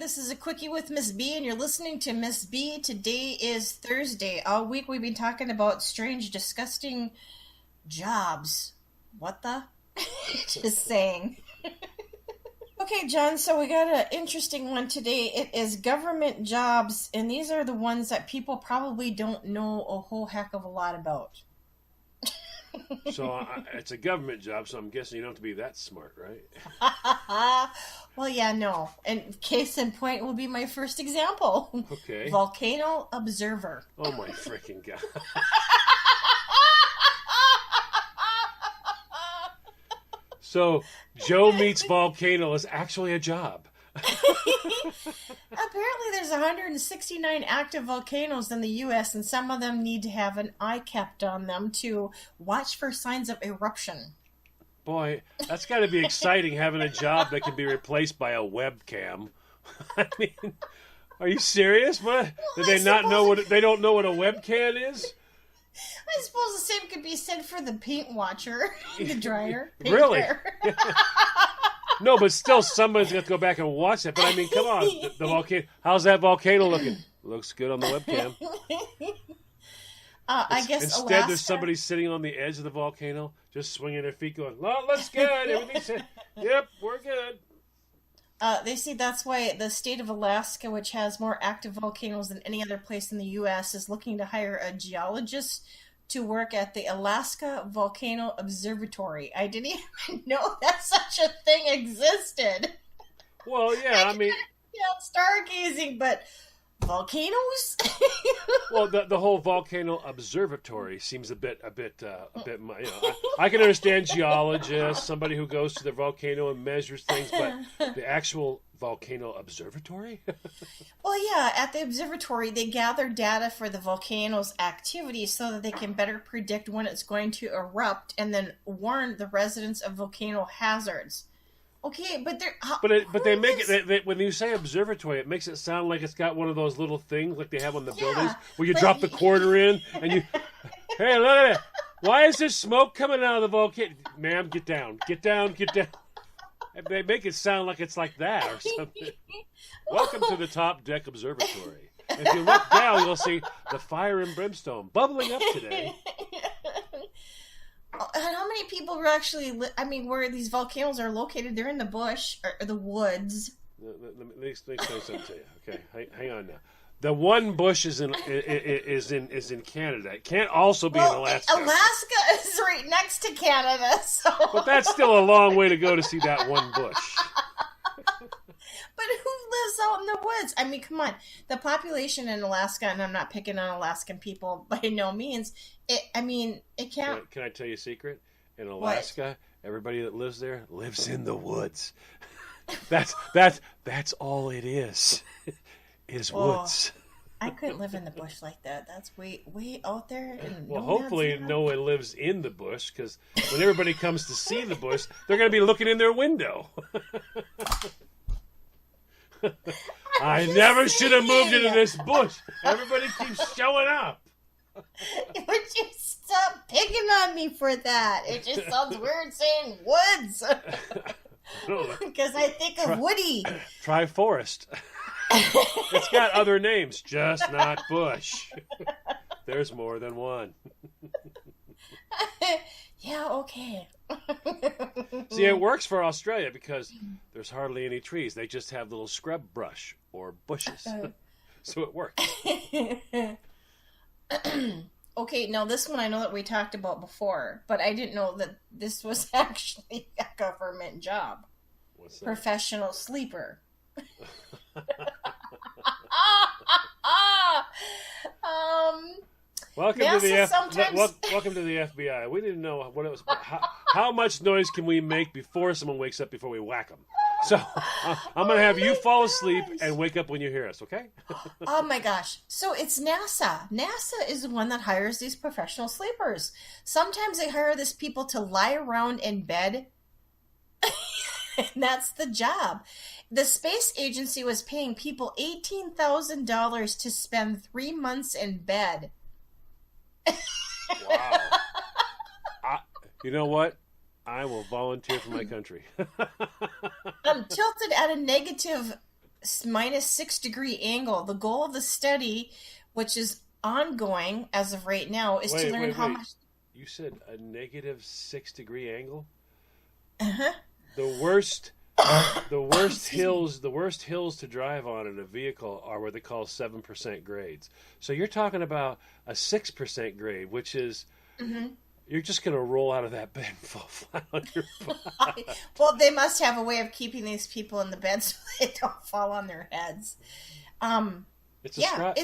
This is a Quickie with Mz B, and you're listening to Mz B. Today is Thursday. All week we've been talking about strange, disgusting jobs. What the? Just saying. Okay, John, so we got an interesting one today. It is government jobs, and these are the ones that people probably don't know a whole heck of a lot about. So it's a government job, so I'm guessing you don't have to be that smart, right? Well, yeah, no. And case in point will be my first example. Okay. Volcano observer. Oh my freaking God. So Joe meets volcano is actually a job. Apparently there's 169 active volcanoes in the U.S. and some of them need to have an eye kept on them to watch for signs of eruption. Boy, that's got to be exciting having a job that can be replaced by a webcam. I mean, are you serious? What? Well, Did they not know what they don't know what a webcam is? I suppose the same could be said for the paint watcher, the dryer. Really? No, but still, somebody's got to go back and watch it. But I mean, come on, the volcano. How's that volcano looking? Looks good on the webcam. I guess instead Alaska... there's somebody sitting on the edge of the volcano, just swinging their feet, going, "Oh, looks good. Everything's yep, we're good." They say that's why the state of Alaska, which has more active volcanoes than any other place in the U.S., is looking to hire a geologist to work at the Alaska Volcano Observatory. I didn't even know that such a thing existed. Well, yeah, I mean... Yeah, stargazing, but volcanoes? Well, the whole volcano observatory seems a bit, you know, I can understand geologists, somebody who goes to the volcano and measures things, but the actual volcano observatory? Well, yeah, at the observatory, they gather data for the volcano's activity so that they can better predict when it's going to erupt and then warn the residents of volcano hazards. Okay, but they're... But they make it... when you say observatory, it makes it sound like it's got one of those little things like they have on the buildings where you drop the quarter in and you... Hey, look at it! Why is there smoke coming out of the volcano? Ma'am, get down. Get down, get down. They make it sound like it's like that or something. Welcome to the Top Deck Observatory. And if you look down, you'll see the fire and brimstone bubbling up today. And how many people were actually... where these volcanoes are located, they're in the bush, or the woods. Let me explain something to you. Okay, hang on now. The one bush is in Canada. It can't also be in Alaska. Alaska is right next to Canada, so... But that's still a long way to go to see that one bush. But who lives out in the woods? I mean, come on. The population in Alaska, and I'm not picking on Alaskan people by no means, it can't... Can I tell you a secret? In Alaska, everybody that lives there lives in the woods. That's all it is woods. I couldn't live in the bush like that. That's way out there. And well, hopefully no one lives in the bush, because when everybody comes to see the bush, they're going to be looking in their window. I never should have moved into this bush. Everybody keeps showing up. Would you stop picking on me for that? It just sounds weird saying woods. Because I think of Woody. Try forest. It's got other names, just not bush. There's more than one. Yeah, okay. See, it works for Australia because there's hardly any trees. They just have little scrub brush or bushes. So it works. Okay, now this one I know that we talked about before, but I didn't know that this was actually a government job. What's that? Professional sleeper. Welcome to the FBI. We didn't know what it was. How much noise can we make before someone wakes up before we whack them? So I'm going to have you fall asleep and wake up when you hear us, okay? Oh my gosh. So it's NASA. NASA is the one that hires these professional sleepers. Sometimes they hire these people to lie around in bed. And that's the job. The space agency was paying people $18,000 to spend 3 months in bed. Wow. You know what? I will volunteer for my country. I'm tilted at a negative minus 6 degree angle. The goal of the study, which is ongoing as of right now, is to learn how much. You said a negative 6 degree angle? Uh-huh. The worst hills to drive on in a vehicle are what they call 7% grades. So you're talking about a 6% grade, which is you're just going to roll out of that bed and fall flat on your butt. Well, they must have a way of keeping these people in the bed so they don't fall on their heads. It's a strap.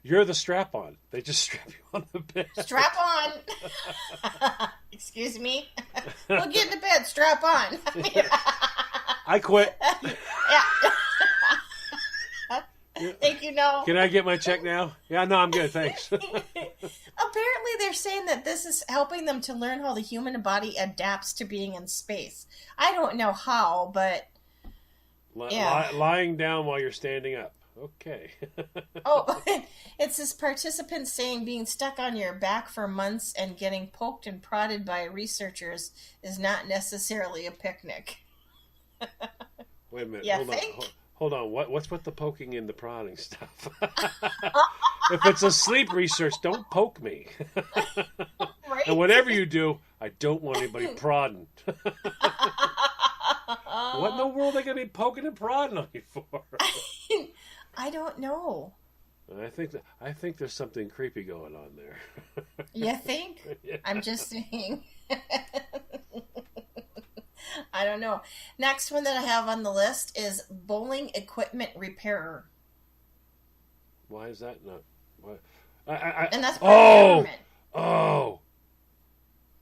You're the strap on. They just strap you on the bed. Strap on. Excuse me. We'll get in the bed. Strap on. I quit. Yeah. Thank you. No. Can I get my check now? Yeah, no, I'm good. Thanks. Apparently, they're saying that this is helping them to learn how the human body adapts to being in space. I don't know how, but yeah. Lying down while you're standing up. Okay. Oh, it's this participant saying being stuck on your back for months and getting poked and prodded by researchers is not necessarily a picnic. Wait a minute. Yeah, Hold on. What's with the poking and the prodding stuff? If it's asleep research, don't poke me. Right? And whatever you do, I don't want anybody prodding. What in the world are they going to be poking and prodding on you for? I don't know. I think there's something creepy going on there. You think? Yeah. I'm just saying. I don't know. Next one that I have on the list is bowling equipment repairer. Why is that not? What? And that's part of the government. Oh,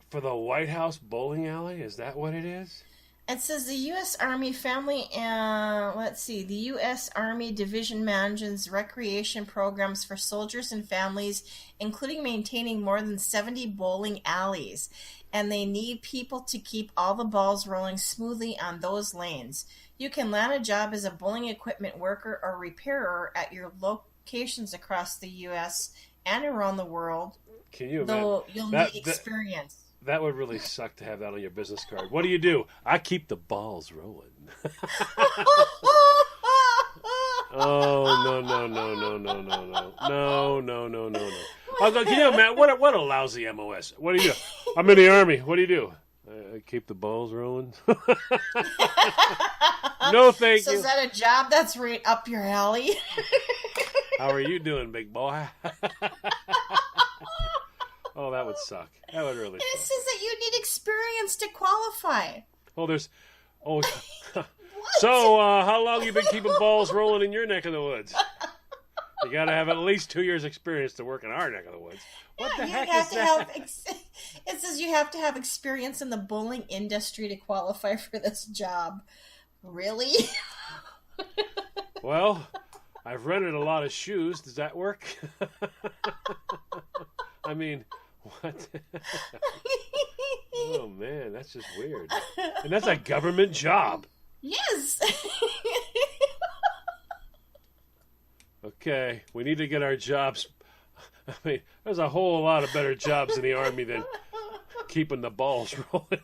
for the White House bowling alley? Is that what it is? It says the U.S. Army Family, the U.S. Army Division manages recreation programs for soldiers and families, including maintaining more than 70 bowling alleys. And they need people to keep all the balls rolling smoothly on those lanes. You can land a job as a bowling equipment worker or repairer at your locations across the U.S. and around the world. Can you imagine? Though you'll need experience. That would really suck to have that on your business card. What do? I keep the balls rolling. Oh, no. I was like, can you imagine? What a lousy MOS. What do you do? I'm in the Army. What do you do? I keep the balls rolling. No, thank you. So is that a job that's right up your alley? How are you doing, big boy? Oh, that would suck. That would really suck. It says that you need experience to qualify. So, how long you been keeping balls rolling in your neck of the woods? You got to have at least 2 years experience to work in our neck of the woods. What the heck is that? It says you have to have experience in the bowling industry to qualify for this job. Really? Well, I've rented a lot of shoes. Does that work? I mean, what? Oh, man, that's just weird. And that's a government job. Yes. Okay, we need to get our jobs. I mean, there's a whole lot of better jobs in the Army than keeping the balls rolling.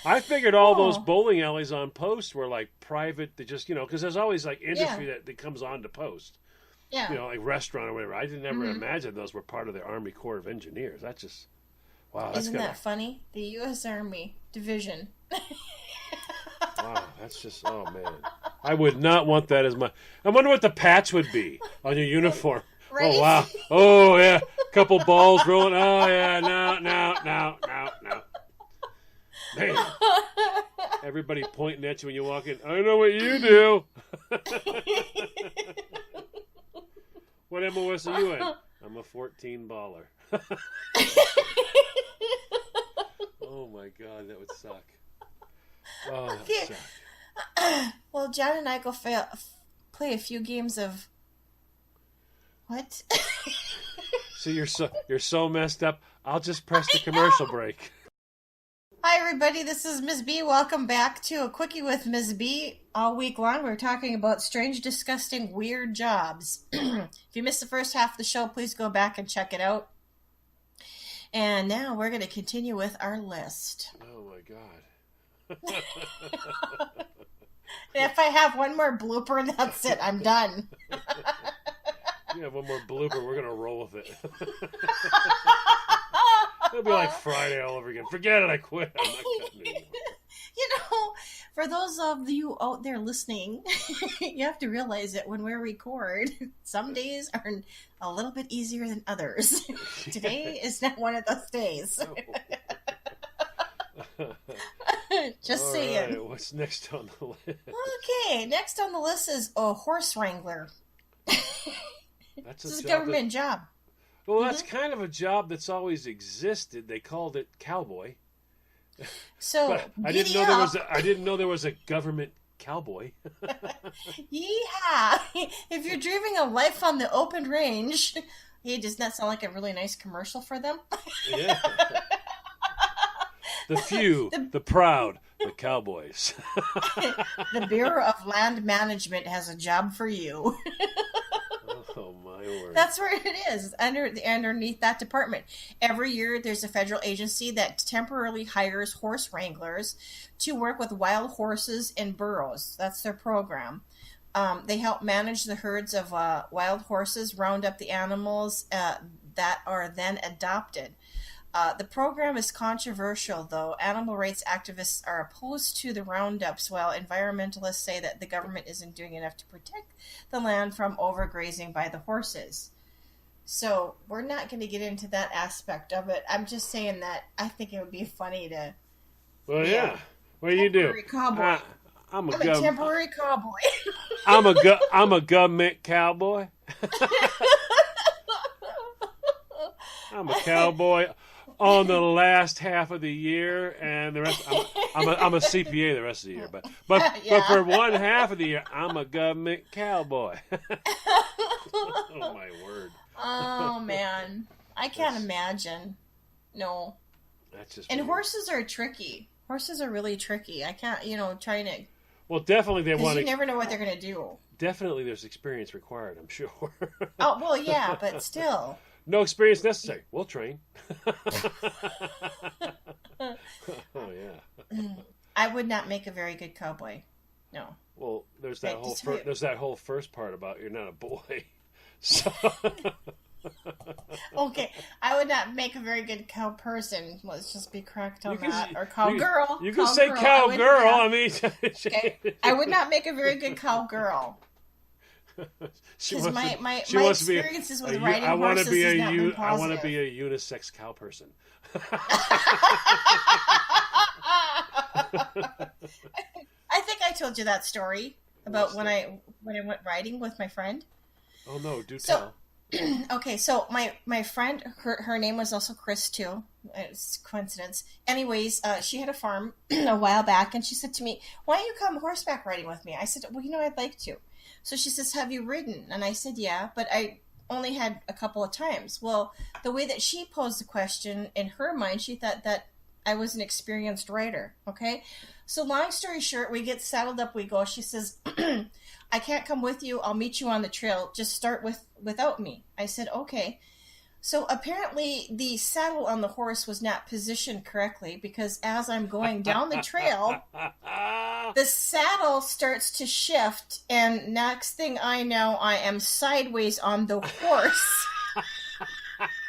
I figured all those bowling alleys on post were like private. They just, because there's always like industry that comes on to post. Yeah. Like restaurant or whatever. I didn't ever imagine those were part of the Army Corps of Engineers. That's just, wow. Isn't that funny? The U.S. Army Division. Wow, that's just, oh man. I would not want that as my, I wonder what the patch would be on your uniform. Right? Oh, wow. Oh, yeah. Couple balls rolling. Oh, yeah. No. Man. Everybody pointing at you when you walk in. I know what you do. What MOS are you in? I'm a 14 baller. Oh, my God. That would suck. Oh, that would suck. Well, John and I go play a few games of what? See, you're so messed up. I'll just press the commercial break. Hi, everybody. This is Ms. B. Welcome back to a Quickie with Ms. B. All week long, we're talking about strange, disgusting, weird jobs. If you missed the first half of the show, please go back and check it out. And now we're going to continue with our list. Oh, my God. If I have one more blooper, that's it. I'm done. You have one more blooper, we're going to roll with it. It'll be like Friday all over again. Forget it, I quit. I'm not cutting anymore. You know, for those of you out there listening, you have to realize that when we record, some days are a little bit easier than others. Today is not one of those days. Just saying. Right, what's next on the list? Okay, next on the list is a horse wrangler. This is a government job. Well, that's kind of a job that's always existed. They called it cowboy. So but I didn't know there was a government cowboy. Yeah, if you're dreaming of life on the open range, hey, doesn't that sound like a really nice commercial for them? Yeah. The few, the proud, the cowboys. The Bureau of Land Management has a job for you. Oh, my word. That's where it is, underneath that department. Every year, there's a federal agency that temporarily hires horse wranglers to work with wild horses in burrows. That's their program. They help manage the herds of wild horses, round up the animals that are then adopted. The program is controversial, though. Animal rights activists are opposed to the roundups, while environmentalists say that the government isn't doing enough to protect the land from overgrazing by the horses. So we're not going to get into that aspect of it. I'm just saying that I think it would be funny to... Well, yeah. What do you do? Cowboy. I'm a temporary cowboy. I'm a government cowboy. I'm a cowboy on the last half of the year, and the rest I'm a CPA the rest of the year. But for one half of the year, I'm a government cowboy. Oh my word! Oh man, I can't imagine. No, that's just. And weird. Horses are tricky. Horses are really tricky. I can't, trying to. Well, definitely they want to. You never know what they're going to do. Definitely, there's experience required. I'm sure. Oh well, yeah, but still. No experience necessary. We'll train. Oh, yeah. I would not make a very good cowboy. No. Well, there's that whole first part about you're not a boy. So. Okay, I would not make a very good cow person. Let's just be correct on that. Or cowgirl. You can say cowgirl. I mean. Okay. I would not make a very good cowgirl. Because my experiences with riding horses has not been positive. I want to be a unisex cow person. I think I told you that story about when I went riding with my friend. Oh no, do tell. Okay, so my friend, her name was also Chris too. It's a coincidence. Anyways, she had a farm a while back, and she said to me, "Why don't you come horseback riding with me?" I said, "Well, I'd like to." So she says, "Have you ridden?" And I said, "Yeah, but I only had a couple of times." Well, the way that she posed the question, in her mind, she thought that I was an experienced rider, okay? So long story short, we get saddled up, we go. She says, "I can't come with you. I'll meet you on the trail. Just start without me." I said, "Okay." So apparently the saddle on the horse was not positioned correctly, because as I'm going down the trail, the saddle starts to shift, and next thing I know, I am sideways on the horse.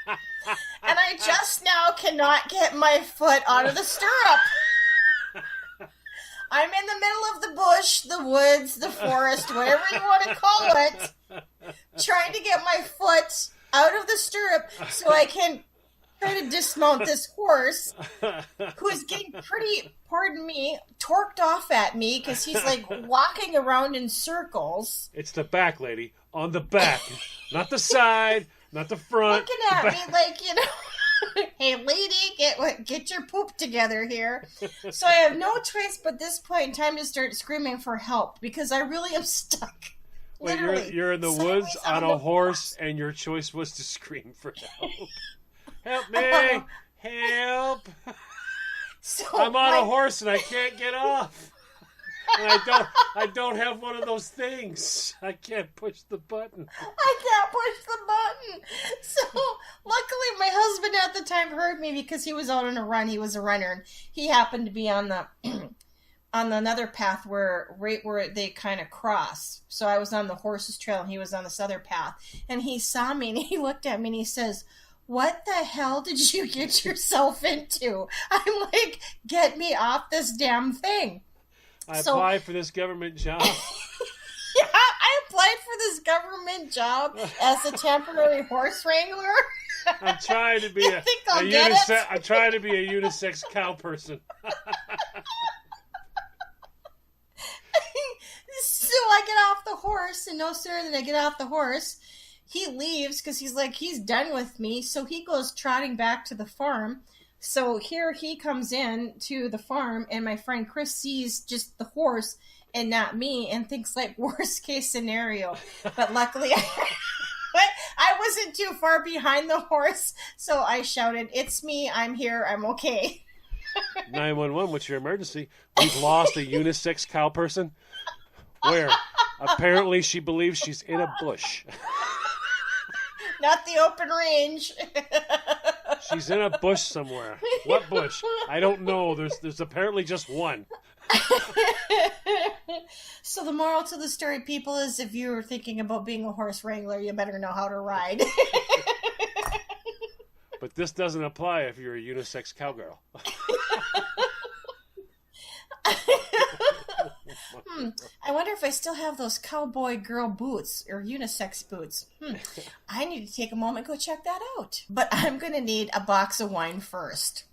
And I just now cannot get my foot out of the stirrup. I'm in the middle of the bush, the woods, the forest, whatever you want to call it, trying to get my foot out of the stirrup so I can try to dismount this horse who is getting pretty, pardon me, torqued off at me because he's like walking around in circles. It's the back, lady. On the back. Not the side, not the front. Looking at me like, hey, lady, get your poop together here. So I have no choice but this point in time to start screaming for help because I really am stuck. Wait, you're in the woods on a horse, and your choice was to scream for help. Help me! Help! So I'm on a horse and I can't get off. And I don't have one of those things. I can't push the button. I can't push the button. So luckily my husband at the time heard me because he was out on a run. He was a runner, and he happened to be on the on another path right where they kind of cross. So I was on the horse's trail and he was on this other path. And he saw me and he looked at me and he says, "What the hell did you get yourself into?" I'm like, "Get me off this damn thing." I applied for this government job. Yeah, I applied for this government job as a temporary horse wrangler. I'm trying to be a unisex cow person. So I get off the horse, and no sooner than I get off the horse, he leaves because he's done with me. So he goes trotting back to the farm. So here he comes in to the farm, and my friend Chris sees just the horse and not me, and thinks like worst case scenario. But luckily, I wasn't too far behind the horse, so I shouted, "It's me! I'm here! I'm okay." 911, what's your emergency? We've lost a unisex cow person. Where? Apparently she believes she's in a bush. Not the open range. She's in a bush somewhere. What bush? I don't know. There's apparently just one. So the moral to the story, people, is if you're thinking about being a horse wrangler, you better know how to ride. But this doesn't apply if you're a unisex cowgirl. I wonder if I still have those cowboy girl boots or unisex boots. I need to take a moment and go check that out. But I'm going to need a box of wine first.